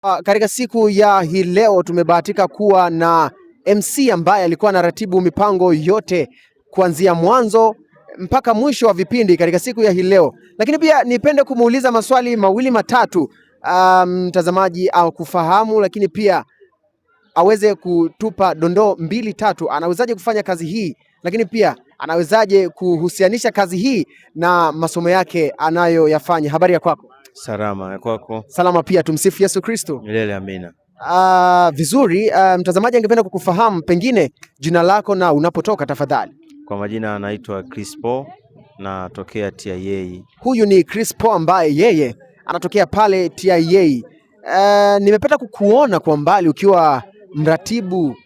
Katika siku ya hii leo tumebahatika kuwa na MC ambaye alikuwa anaratibu mipango yote kuanzia mwanzo mpaka mwisho wa vipindi katika siku ya hii leo, lakini pia nipende kumuuliza maswali mawili matatu mtazamaji au kufahamu, lakini pia aweze kutupa dondoo mbili tatu. Anawezaje kufanya kazi hii, lakini pia anawezaje kuhusianisha kazi hii na masomo yake anayoyafanya. Habari ya kwako? Salama, ya kwako? Salama pia, tumsifu Yesu Kristo. Milele amina. Vizuri. Mtazamaji angependa kukufahamu pengine jina lako na unapotoka tafadhali. Kwa majina anaitwa Crispo, natokea TIA. Huyu ni Crispo ambaye yeye anatokea pale TIA. Nimepata kukuona kwa mbali ukiwa mratibu,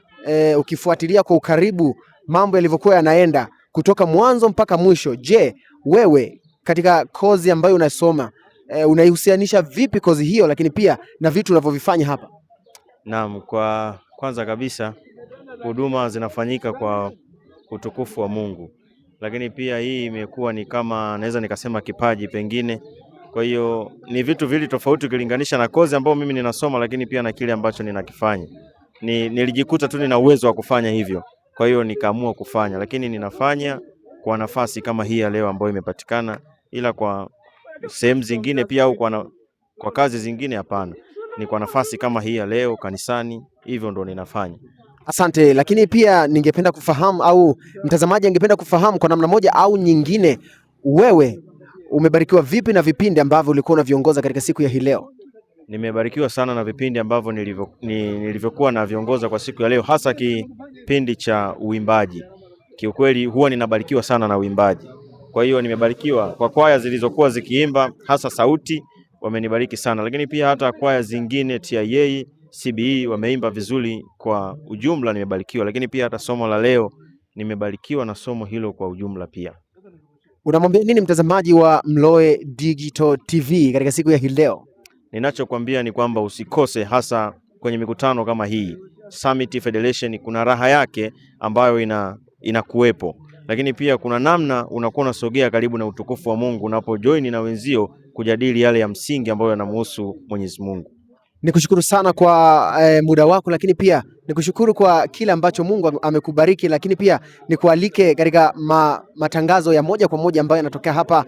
ukifuatilia kwa ukaribu mambo yalivyokuwa yanaenda kutoka mwanzo mpaka mwisho. Je, wewe katika kozi ambayo unasoma unaihusianisha vipi kozi hiyo, lakini pia na vitu unavyovifanya hapa? Naam, kwa kwanza kabisa huduma zinafanyika kwa utukufu wa Mungu, lakini pia hii imekuwa ni kama naweza nikasema kipaji pengine. Kwa hiyo ni vitu vili tofauti ukilinganisha na kozi ambayo mimi ninasoma, lakini pia na kile ambacho ninakifanya. Nilijikuta tu nina uwezo wa kufanya hivyo, kwa hiyo nikaamua kufanya, lakini ninafanya kwa nafasi kama hii ya leo ambayo imepatikana, ila kwa sehemu zingine pia au kwa kazi zingine hapana. Ni kwa nafasi kama hii ya leo kanisani, hivyo ndo ninafanya. Asante. Lakini pia ningependa kufahamu au mtazamaji angependa kufahamu kwa namna moja au nyingine, wewe umebarikiwa vipi na vipindi ambavyo ulikuwa unaviongoza katika siku ya hii leo? Nimebarikiwa sana na vipindi ambavyo nilivyokuwa na viongoza kwa siku ya leo, hasa kipindi cha uimbaji. Kiukweli huwa ninabarikiwa sana na uimbaji. Kwa hiyo nimebarikiwa kwa kwaya zilizokuwa zikiimba, hasa sauti wamenibariki sana, lakini pia hata kwaya zingine TIA, CBE wameimba vizuri. Kwa ujumla nimebarikiwa, lakini pia hata somo la leo nimebarikiwa na somo hilo kwa ujumla pia. Unamwambia nini mtazamaji wa Mloe Digital TV katika siku ya hii leo? Ninachokwambia ni kwamba usikose, hasa kwenye mikutano kama hii. Summit Federation kuna raha yake ambayo inakuwepo, lakini pia kuna namna unakuwa unasogea karibu na utukufu wa Mungu unapojoin na wenzio kujadili yale ya msingi ambayo yanamhusu Mwenyezi Mungu. Nikushukuru sana kwa muda wako, lakini pia nikushukuru kwa kile ambacho Mungu amekubariki, lakini pia nikualike katika matangazo ya moja kwa moja ambayo yanatokea hapa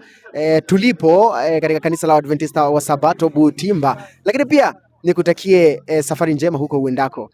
tulipo katika kanisa la Adventista wa Sabato Butimba, lakini pia nikutakie safari njema huko uendako.